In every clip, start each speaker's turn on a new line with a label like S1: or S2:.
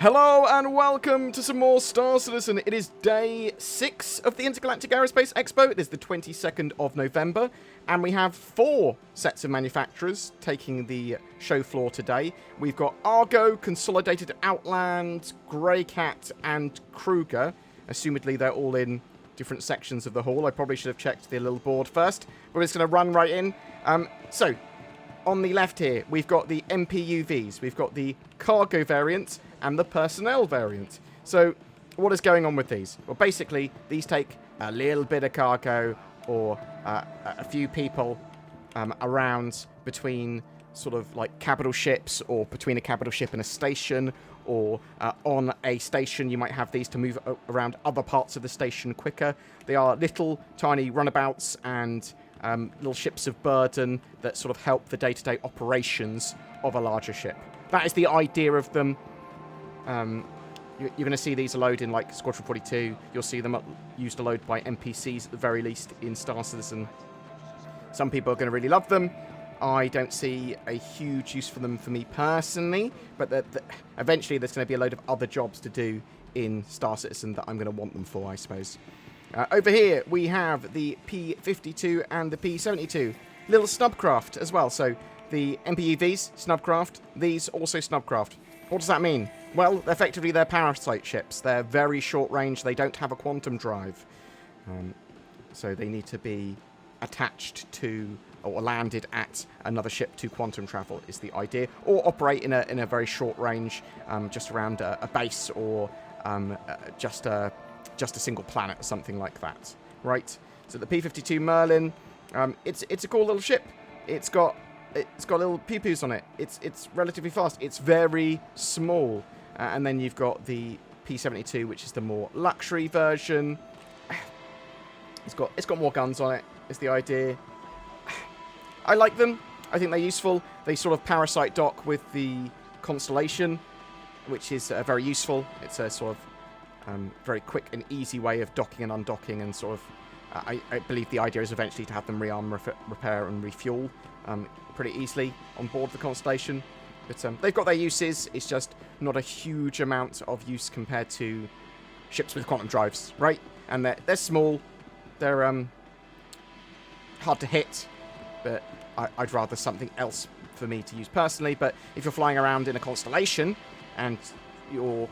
S1: Hello and welcome to some more Star Citizen. It is day 6 of the Intergalactic Aerospace Expo. It is the 22nd of November, and we have 4 sets of manufacturers taking the show floor today. We've got Argo, Consolidated Outland, Greycat, and Kruger. Assumedly, they're all in different sections of the hall. I probably should have checked the little board first, but we're just going to run right in. So, on the left here, we've got the MPUVs, we've got the cargo variant, and the personnel variant. So, what is going on with these? Well, basically, these take a little bit of cargo or a few people around between sort of like capital ships or between a capital ship and a station, or on a station you might have these to move around other parts of the station quicker. They are little tiny runabouts and little ships of burden that sort of help the day-to-day operations of a larger ship. That is the idea of them. You're going to see these a load in like Squadron 42. You'll see them used a load by NPCs at the very least in Star Citizen. Some people are going to really love them. I don't see a huge use for them for me personally, but eventually there's going to be a load of other jobs to do in Star Citizen that I'm going to want them for, I suppose. Over here we have the P-52 and the P-72. Little snubcraft as well. So the MPUVs, snubcraft. These also snubcraft. What does that mean? Well, effectively they're parasite ships. They're very short range. They don't have a quantum drive. So they need to be attached to or landed at another ship to quantum travel is the idea. Or operate in a very short range, just around a base or just a single planet or something like that. Right? So the P-52 Merlin, it's a cool little ship. It's got little pew-pews on it. It's relatively fast. It's very small. And then you've got the P-72, which is the more luxury version. It's got more guns on it, is the idea. I like them. I think they're useful. They sort of parasite dock with the Constellation, which is very useful. It's a sort of very quick and easy way of docking and undocking, and sort of I believe the idea is eventually to have them rearm, repair, and refuel pretty easily on board the Constellation. But they've got their uses. It's just not a huge amount of use compared to ships with quantum drives, right? And they're small. They're hard to hit, but I'd rather something else for me to use personally. But if you're flying around in a Constellation and your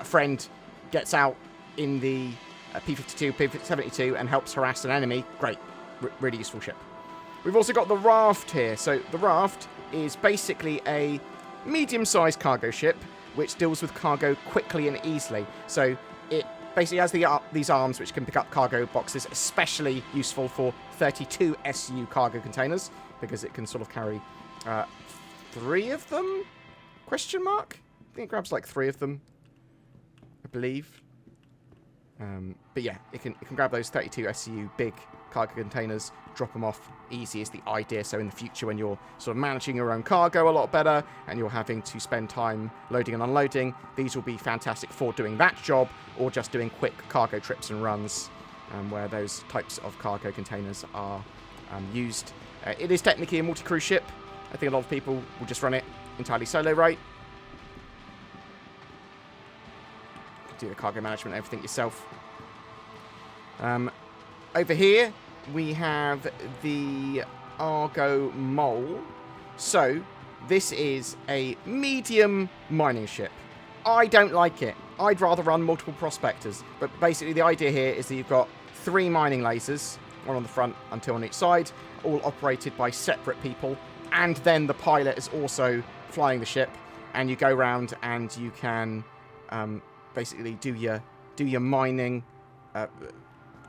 S1: friend gets out in the P-52, P-72 and helps harass an enemy, great. Really useful ship. We've also got the Raft here. So the Raft is basically a medium-sized cargo ship which deals with cargo quickly and easily. So it basically has these arms which can pick up cargo boxes, especially useful for 32 SU cargo containers, because it can sort of carry 3 of them? Question mark? I think it grabs like 3 of them, I believe. But yeah, it can grab those 32 SU big cargo containers, drop them off easy is the idea. So in the future, when you're sort of managing your own cargo a lot better and you're having to spend time loading and unloading, these will be fantastic for doing that job, or just doing quick cargo trips and runs where those types of cargo containers are used. It is technically a multi-crew ship. I think a lot of people will just run it entirely solo, right? Do the cargo management, everything yourself. Over here, we have the Argo Mole. So, this is a medium mining ship. I don't like it. I'd rather run multiple prospectors. But basically, the idea here is that you've got 3 mining lasers, one on the front and 2 on each side, all operated by separate people. And then the pilot is also flying the ship. And you go around and you can basically do your mining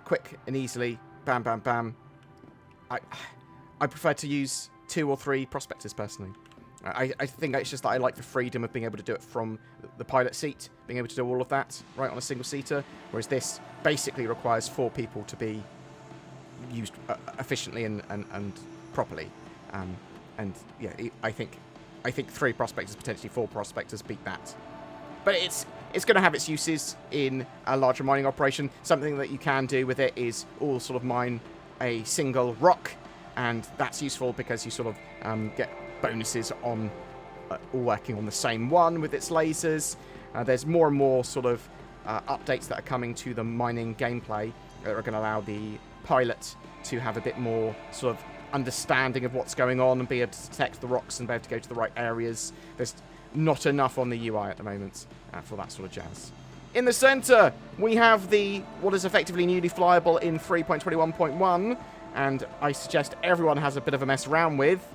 S1: quick and easily. Bam, bam, bam. I prefer to use 2 or 3 prospectors personally. I think it's just that I like the freedom of being able to do it from the pilot seat, being able to do all of that right on a single seater, whereas this basically requires 4 people to be used efficiently and properly. And yeah, I think 3 prospectors, potentially 4 prospectors, beat that. But it's going to have its uses in a larger mining operation. Something that you can do with it is all sort of mine a single rock, and that's useful because you sort of get bonuses on all working on the same one with its lasers. There's more and more sort of updates that are coming to the mining gameplay that are going to allow the pilot to have a bit more sort of understanding of what's going on and be able to detect the rocks and be able to go to the right areas. There's not enough on the UI at the moment for that sort of jazz. In the center, we have what is effectively newly flyable in 3.21.1, and I suggest everyone has a bit of a mess around with,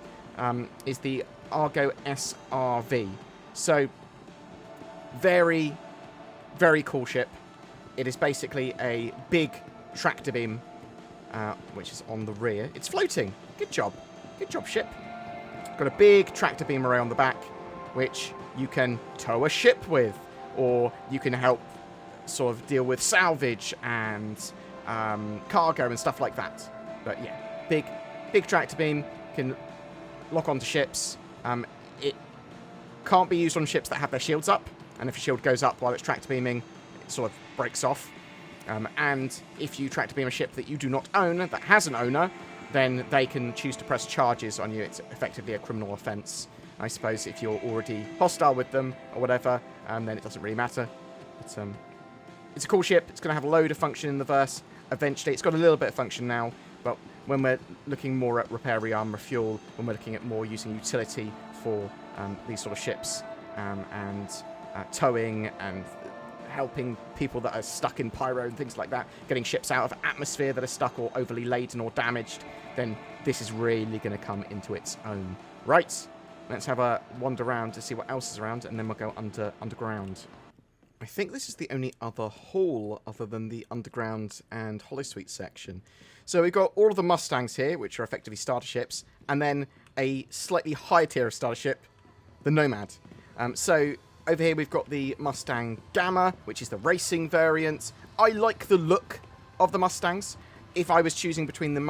S1: is the Argo SRV. So, very, very cool ship. It is basically a big tractor beam, which is on the rear. It's floating. Good job. Good job, ship. Got a big tractor beam array on the back, which you can tow a ship with, or you can help sort of deal with salvage and cargo and stuff like that. But yeah, big tractor beam, can lock onto ships. It can't be used on ships that have their shields up, and if a shield goes up while it's tractor beaming, it sort of breaks off. And if you tractor beam a ship that you do not own, that has an owner, then they can choose to press charges on you. It's effectively a criminal offence. I suppose if you're already hostile with them or whatever, then it doesn't really matter. But, it's a cool ship. It's going to have a load of function in the verse eventually. It's got a little bit of function now, but when we're looking more at repair, rearm, refuel, when we're looking at more using utility for these sort of ships and towing and helping people that are stuck in pyro and things like that, getting ships out of atmosphere that are stuck or overly laden or damaged, then this is really going to come into its own. Right, let's have a wander around to see what else is around, and then we'll go underground. I think this is the only other hall other than the underground and holosuite section. So we've got all of the Mustangs here, which are effectively starter ships, and then a slightly higher tier of starter ship, the Nomad. So over here we've got the Mustang Gamma, which is the racing variant. I like the look of the Mustangs. If I was choosing between the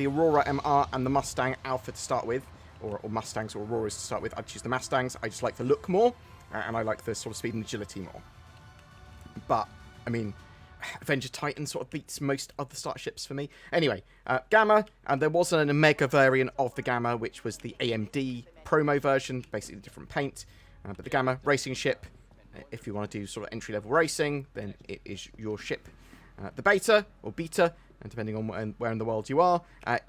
S1: Aurora MR and the Mustang Alpha to start with, or Mustangs or Auroras to start with, I'd choose the Mustangs. I just like the look more, and I like the sort of speed and agility more. But, I mean, Avenger Titan sort of beats most other starter ships for me. Anyway, Gamma, and there was an Omega variant of the Gamma, which was the AMD promo version, basically different paint. But the Gamma racing ship, if you want to do sort of entry-level racing, then it is your ship. The Beta, or Beta, and depending on where in the world you are,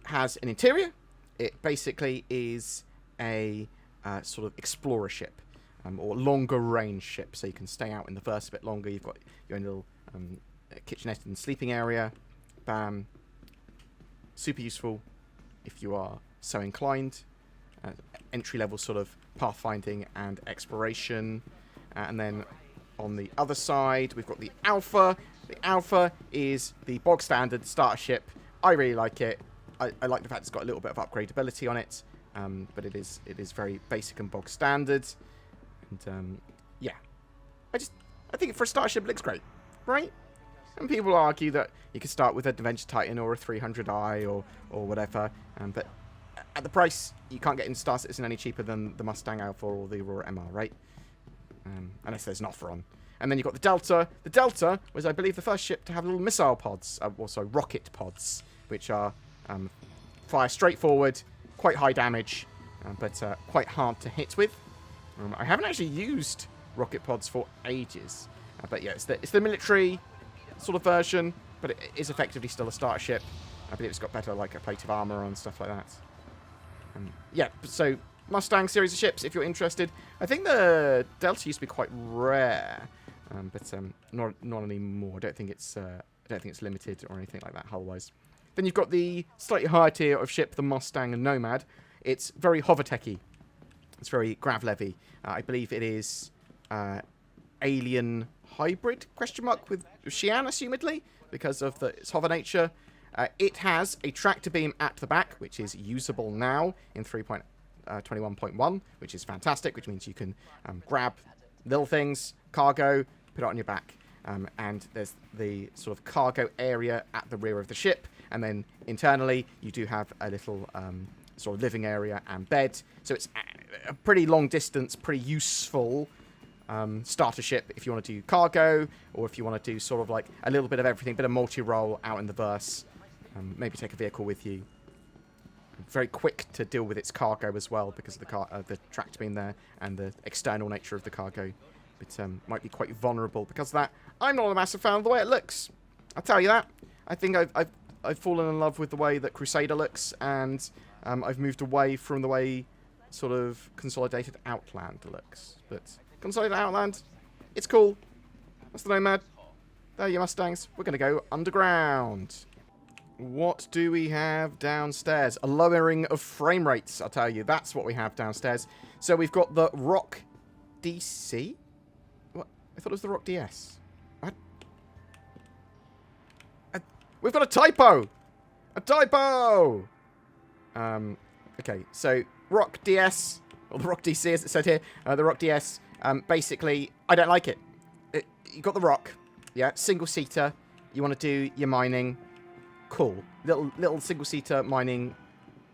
S1: has an interior. It basically is a sort of explorer ship. Or longer range ship, so you can stay out in the verse a bit longer. You've got your own little kitchenette and sleeping area. Bam. Super useful if you are so inclined. Entry-level sort of pathfinding and exploration. And then on the other side, we've got the Alpha. The Alpha is the bog standard starter ship. I really like it. I like the fact it's got a little bit of upgradability on it. But it is very basic and bog standard. And, yeah. I think for a starter ship it looks great, right? And people argue that you could start with a Avenger Titan or a 300i or whatever, but at the price, you can't get into Star Citizen any cheaper than the Mustang Alpha or the Aurora MR, right? Unless there's an offer on. And then you've got the Delta. The Delta was, I believe, the first ship to have little missile pods, also rocket pods, which are fire straight forward, quite high damage, but quite hard to hit with. I haven't actually used rocket pods for ages, but yeah, it's the military sort of version, but it is effectively still a starter ship. I believe it's got better like a plate of armor and stuff like that. Yeah, so Mustang series of ships, if you're interested. I think the Delta used to be quite rare, but not anymore. I don't think it's limited or anything like that hull-wise. Then you've got the slightly higher tier of ship, the Mustang and Nomad. It's very hover-techy. It's very grav-levy. I believe it is alien hybrid, with Xi'an, assumedly, because of its hover nature. It has a tractor beam at the back, which is usable now in 3.21.1, which is fantastic, which means you can grab little things, cargo, put it on your back. And there's the sort of cargo area at the rear of the ship. And then internally, you do have a little sort of living area and bed. So it's a pretty long distance, pretty useful starter ship if you want to do cargo, or if you want to do sort of like a little bit of everything, bit of multi-role out in the verse. Maybe take a vehicle with you. Very quick to deal with its cargo as well because of the tractor beam there and the external nature of the cargo. but might be quite vulnerable because of that. I'm not a massive fan of the way it looks. I'll tell you that. I think I've fallen in love with the way that Crusader looks, and I've moved away from the way sort of Consolidated Outland looks. But Consolidated Outland, it's cool. That's the Nomad. There are your Mustangs. We're going to go underground. What do we have downstairs? A lowering of frame rates, I'll tell you. That's what we have downstairs. So we've got the Rock DC? What? I thought it was the Rock DS. What? We've got a typo! A typo! Okay, so Rock DS, or the Rock DC as it said here, the Rock DS, basically, I don't like it. You've got the Rock, yeah, single-seater, you want to do your mining, cool. Little single-seater mining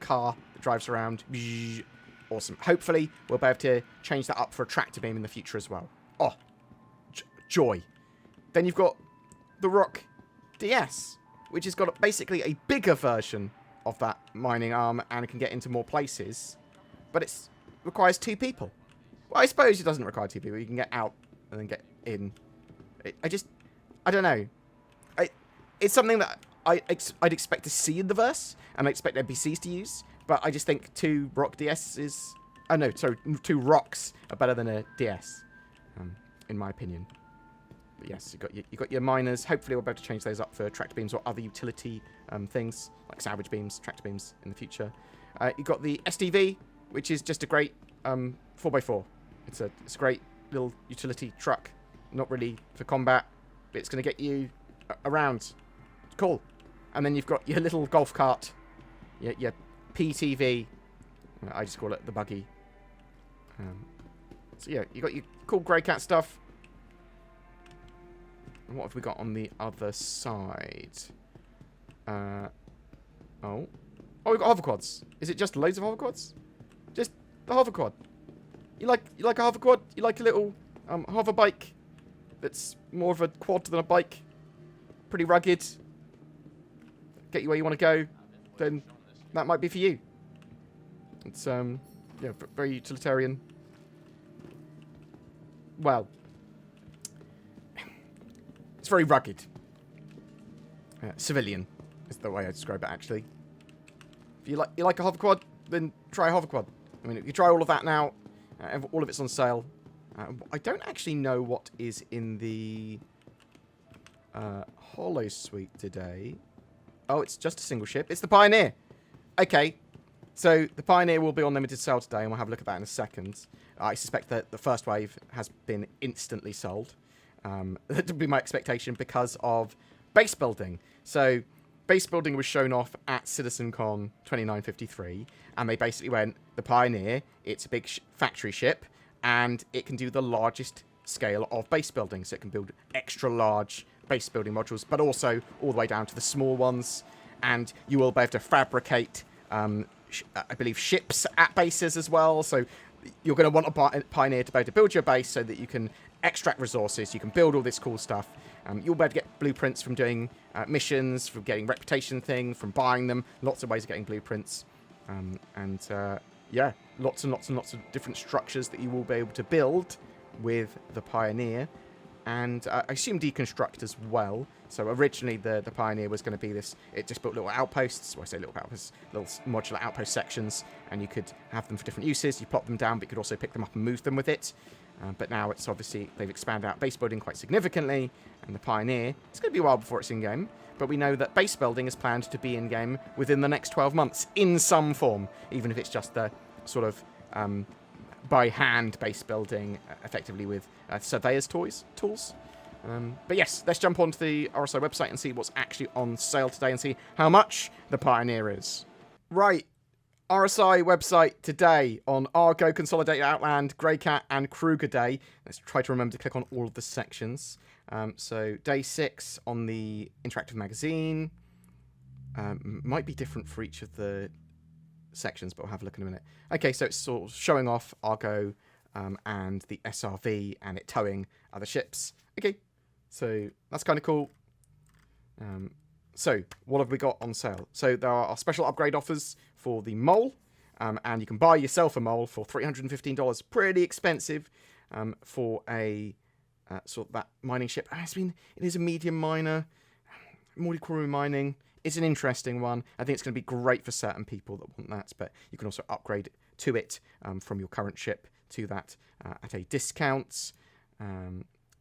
S1: car that drives around, awesome. Hopefully, we'll be able to change that up for a tractor beam in the future as well. Oh, joy. Then you've got the Rock DS, which has got basically a bigger version of that mining arm, and it can get into more places, but it requires 2 people. Well, I suppose it doesn't require 2 people. You can get out and then get in. I don't know. It's something that I'd expect to see in the verse, and I expect NPCs to use, but I just think 2 Rock DSs... Oh, no, sorry, 2 Rocks are better than a DS, in my opinion. But yes, you got your miners. Hopefully we'll be able to change those up for tractor beams or other utility things, like salvage beams, tractor beams in the future. You've got the STV, which is just a great 4x4. It's a great little utility truck. Not really for combat, but it's going to get you around. Cool. And then you've got your little golf cart, your PTV. I just call it the buggy. So yeah, you got your cool grey cat stuff. And what have we got on the other side? Oh, we've got hoverquads. Is it just loads of hoverquads? Just the hoverquad. You like a hoverquad? You like a little hover bike that's more of a quad than a bike? Pretty rugged. Get you where you want to go. Then that might be for you. It's yeah, very utilitarian. Well, it's very rugged. Civilian is the way I describe it, actually. If you like a hoverquad, then try a hoverquad. I mean, if you try all of that now, all of it's on sale. I don't actually know what is in the Holo Suite today. Oh, it's just a single ship. It's the Pioneer. Okay, so the Pioneer will be on limited sale today, and we'll have a look at that in a second. I suspect that the first wave has been instantly sold. That would be my expectation because of base building. So base building was shown off at CitizenCon 2953, and they basically went, the Pioneer, it's a big factory ship, and it can do the largest scale of base building. So it can build extra large base building modules, but also all the way down to the small ones. And you will be able to fabricate, I believe, ships at bases as well. So you're going to want a Pioneer to be able to build your base so that you can extract resources, you can build all this cool stuff. You'll be able to get blueprints from doing missions, from getting reputation things, from buying them. Lots of ways of getting blueprints. Yeah, lots and lots and lots of different structures that you will be able to build with the Pioneer. And I assume deconstruct as well. So originally the Pioneer was going to be this, it just built little outposts, well I say little outposts, little modular outpost sections, and you could have them for different uses. You plop them down, but you could also pick them up and move them with it. But now it's obviously, they've expanded out base building quite significantly, and the Pioneer, it's going to be a while before it's in-game, but we know that base building is planned to be in-game within the next 12 months, in some form, even if it's just the sort of by hand base building, effectively with surveyors tools. But yes, let's jump onto the RSI website and see what's actually on sale today and see how much the Pioneer is. Right, RSI website today on Argo, Consolidated Outland, Greycat, and Kruger Day. Let's try to remember to click on all of the sections. So day 6 on the interactive magazine. Might be different for each of the sections, but we'll have a look in a minute. Okay, so it's sort of showing off Argo and the SRV and it towing other ships. Okay, so that's kind of cool. So what have we got on sale? So there are special upgrade offers for the Mole, and you can buy yourself a Mole for $315. Pretty expensive. for a sort of that mining ship. It is a medium miner, multi-crew mining. It's an interesting one. I think it's going to be great for certain people that want that, but you can also upgrade to it from your current ship to that at a discount.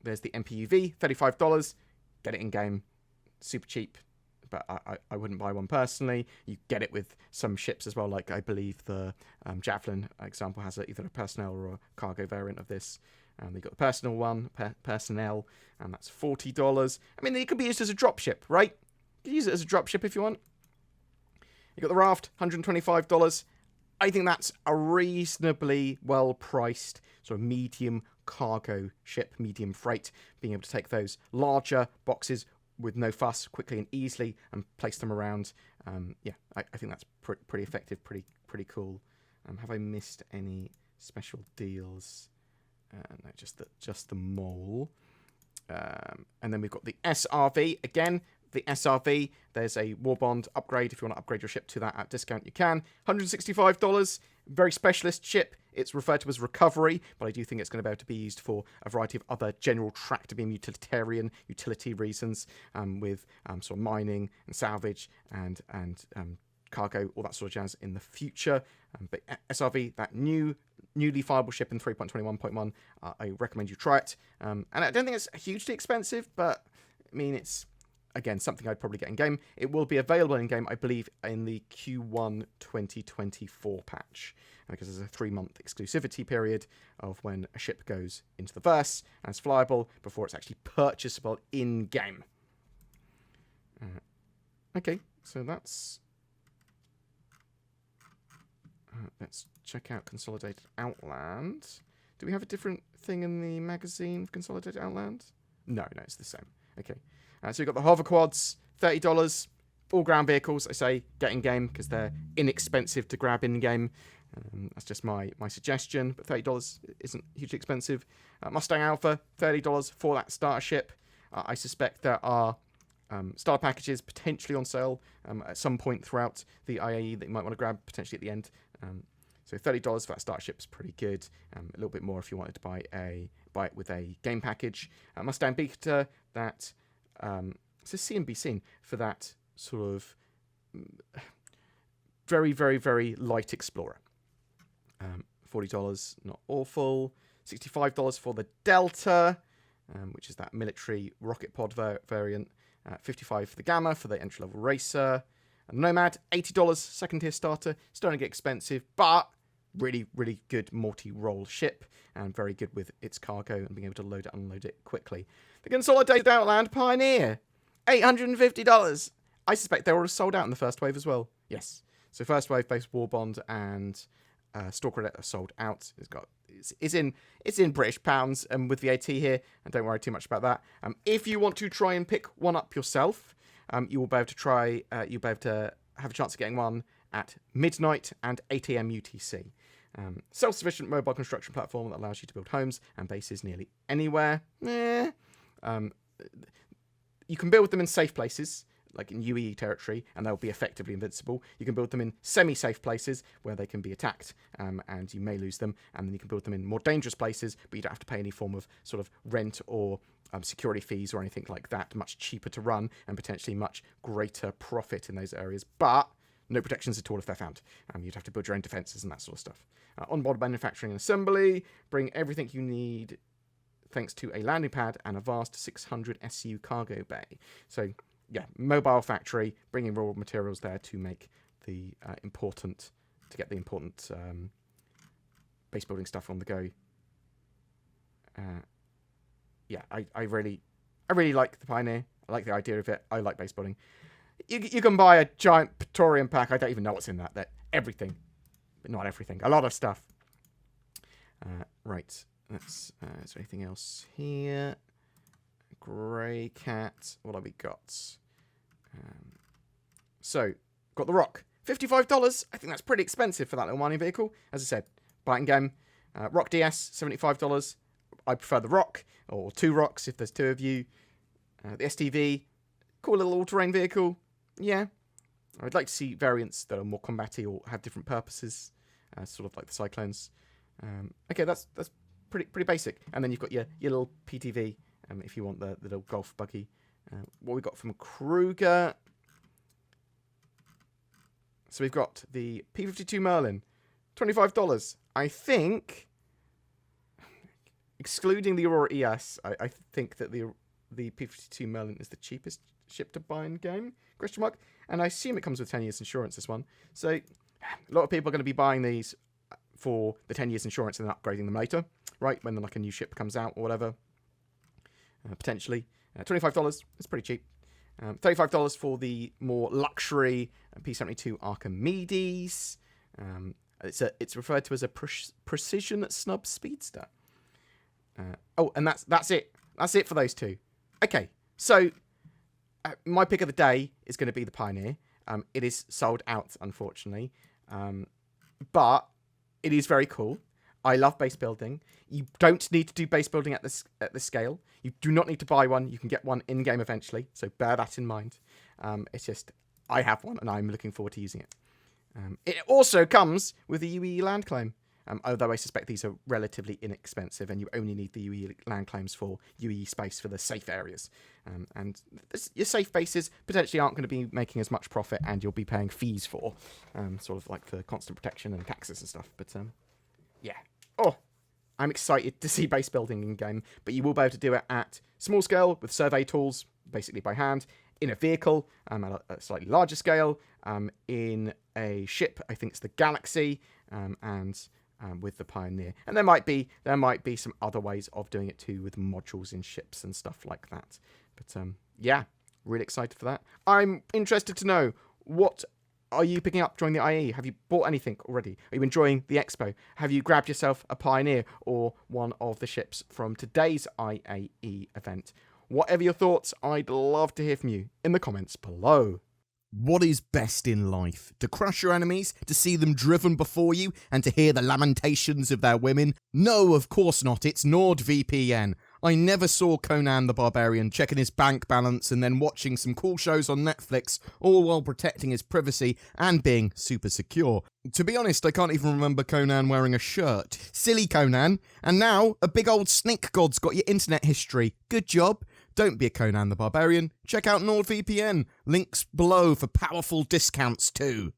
S1: There's the MPUV, $35. Get it in game, super cheap, but I wouldn't buy one personally. You get it with some ships as well, like I believe the Javelin example has either a personnel or a cargo variant of this. They got the personal one, personnel, and that's $40. I mean, it could be used as a dropship, right? You can use it as a dropship if you want. You got the Raft, $125. I think that's a reasonably well-priced sort of medium cargo ship, medium freight, being able to take those larger boxes with no fuss, quickly and easily, and place them around. I think that's pretty effective, pretty cool. Have I missed any special deals? No, just the mole. And then we've got the SRV again. The SRV, there's a Warbond upgrade. If you want to upgrade your ship to that at discount, you can. $165. Very specialist ship. It's referred to as Recovery, but I do think it's going to be able to be used for a variety of other general tractor beam utilitarian utility reasons, with sort of mining and salvage and cargo, all that sort of jazz in the future. But SRV, that newly fireable ship in 3.21.1, I recommend you try it. And I don't think it's hugely expensive, but I mean, it's, again, something I'd probably get in game. It will be available in game, I believe, in the Q1 2024 patch, because there's a 3-month exclusivity period of when a ship goes into the verse and it's flyable before it's actually purchasable in game. Okay, so that's... let's check out Consolidated Outland. Do we have a different thing in the magazine for Consolidated Outland? No, it's the same. Okay. So we've got the hover quads, $30. All ground vehicles, I say, get in game because they're inexpensive to grab in game. That's just my suggestion, but $30 isn't hugely expensive. Mustang Alpha, $30 for that starter ship. I suspect there are starter packages potentially on sale at some point throughout the IAE that you might want to grab, potentially at the end. So $30 for that starter ship is pretty good. A little bit more if you wanted to buy it with a game package. Mustang Beater, that... it's a see and be seen for that sort of very, very, very light Explorer. $40, not awful. $65 for the Delta, which is that military rocket pod variant. $55 for the Gamma, for the entry-level racer. And Nomad, $80, second-tier starter. Starting to get expensive, but really, really good multi-role ship, and very good with its cargo and being able to load it, unload it quickly. The Consolidated Outland Pioneer, $850. I suspect they were sold out in the first wave as well. Yes. So first wave based Warbond and Store Credit are sold out. It's in British pounds and with VAT here, and don't worry too much about that. If you want to try and pick one up yourself, you will be able to try. You'll be able to have a chance of getting one at midnight and 8 AM UTC. Self-sufficient mobile construction platform that allows you to build homes and bases nearly anywhere. You can build them in safe places, like in UAE territory, and they'll be effectively invincible. You can build them in semi-safe places where they can be attacked, and you may lose them. And then you can build them in more dangerous places, but you don't have to pay any form of sort of rent or security fees or anything like that. Much cheaper to run and potentially much greater profit in those areas. But no protections at all if they're found. You'd have to build your own defences and that sort of stuff. Onboard manufacturing and assembly. Bring everything you need thanks to a landing pad and a vast 600 SU cargo bay. So, yeah, mobile factory, bringing raw materials there to make the important base building stuff on the go. I really like the Pioneer. I like the idea of it. I like base building. You can buy a giant Praetorian pack. I don't even know what's in that. Everything. But not everything. A lot of stuff. Right. Is there anything else here? Grey Cat. What have we got? So, got the Rock. $55. I think that's pretty expensive for that little mining vehicle. As I said, buy it in game. Rock DS, $75. I prefer the Rock, or 2 Rocks if there's 2 of you. The STV, cool little all-terrain vehicle. Yeah. I'd like to see variants that are more combaty or have different purposes, sort of like the Cyclones. Okay, that's pretty basic. And then you've got your little PTV if you want the little golf buggy. What we got from Kruger. So we've got the P-52 Merlin, $25. I think, excluding the Aurora ES, I think that the P-52 Merlin is the cheapest ship to buy in game, ? And I assume it comes with 10 years insurance, this one. So a lot of people are going to be buying these for the 10 years insurance and then upgrading them later, right? When like a new ship comes out or whatever, potentially. $25 is pretty cheap. $35 for the more luxury P-72 Archimedes. It's referred to as a precision snub speedster. And that's it. That's it for those two. Okay, so my pick of the day is going to be the Pioneer. It is sold out, unfortunately, but it is very cool. I love base building. You don't need to do base building at this scale. You do not need to buy one. You can get one in-game eventually, so bear that in mind. It's just, I have one, and I'm looking forward to using it. It also comes with a UE land claim, although I suspect these are relatively inexpensive, and you only need the UE land claims for UE space for the safe areas. And your safe bases potentially aren't going to be making as much profit, and you'll be paying fees for, sort of like for constant protection and taxes and stuff. But yeah. Oh, I'm excited to see base building in game, but you will be able to do it at small scale with survey tools, basically by hand, in a vehicle at a slightly larger scale, in a ship, I think it's the Galaxy, and with the Pioneer. And there might be some other ways of doing it too, with modules in ships and stuff like that. But yeah, really excited for that. I'm interested to know, what are you picking up during the IAE? Have you bought anything already? Are you enjoying the expo? Have you grabbed yourself a Pioneer or one of the ships from today's IAE event? Whatever your thoughts, I'd love to hear from you in the comments below. What is best in life? To crush your enemies? To see them driven before you? And to hear the lamentations of their women? No, of course not. It's NordVPN. I never saw Conan the Barbarian checking his bank balance and then watching some cool shows on Netflix, all while protecting his privacy and being super secure. To be honest, I can't even remember Conan wearing a shirt. Silly Conan. And now, a big old snake god's got your internet history. Good job. Don't be a Conan the Barbarian. Check out NordVPN. Links below for powerful discounts too.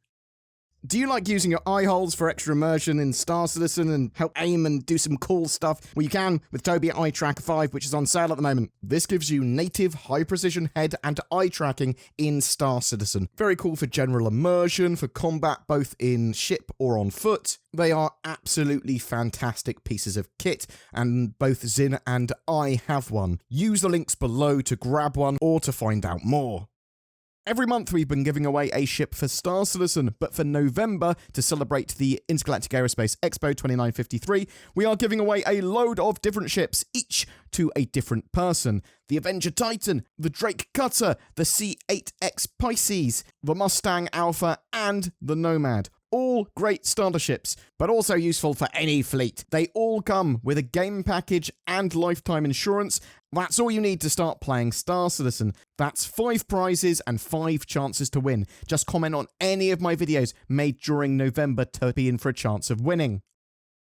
S1: Do you like using your eye holes for extra immersion in Star Citizen and help aim and do some cool stuff? Well, you can with Tobii Eye Tracker 5, which is on sale at the moment. This gives you native high-precision head and eye tracking in Star Citizen. Very cool for general immersion, for combat both in ship or on foot. They are absolutely fantastic pieces of kit, and both Zin and I have one. Use the links below to grab one or to find out more. Every month we've been giving away a ship for Star Citizen, but for November, to celebrate the Intergalactic Aerospace Expo 2953, we are giving away a load of different ships, each to a different person. The Avenger Titan, the Drake Cutter, the C-8X Pisces, the Mustang Alpha, and the Nomad. All great starter ships, but also useful for any fleet. They all come with a game package and lifetime insurance. That's all you need to start playing Star Citizen. That's 5 prizes and 5 chances to win. Just comment on any of my videos made during November to be in for a chance of winning.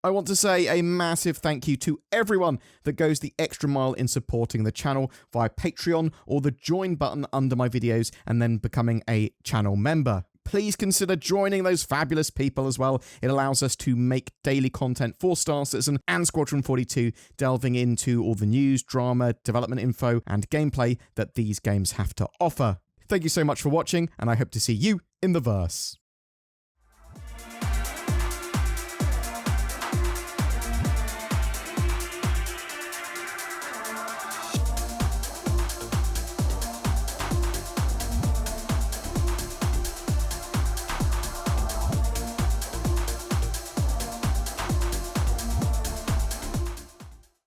S1: I want to say a massive thank you to everyone that goes the extra mile in supporting the channel via Patreon or the join button under my videos and then becoming a channel member. Please consider joining those fabulous people as well. It allows us to make daily content for Star Citizen and Squadron 42, delving into all the news, drama, development info, and gameplay that these games have to offer. Thank you so much for watching, and I hope to see you in the verse.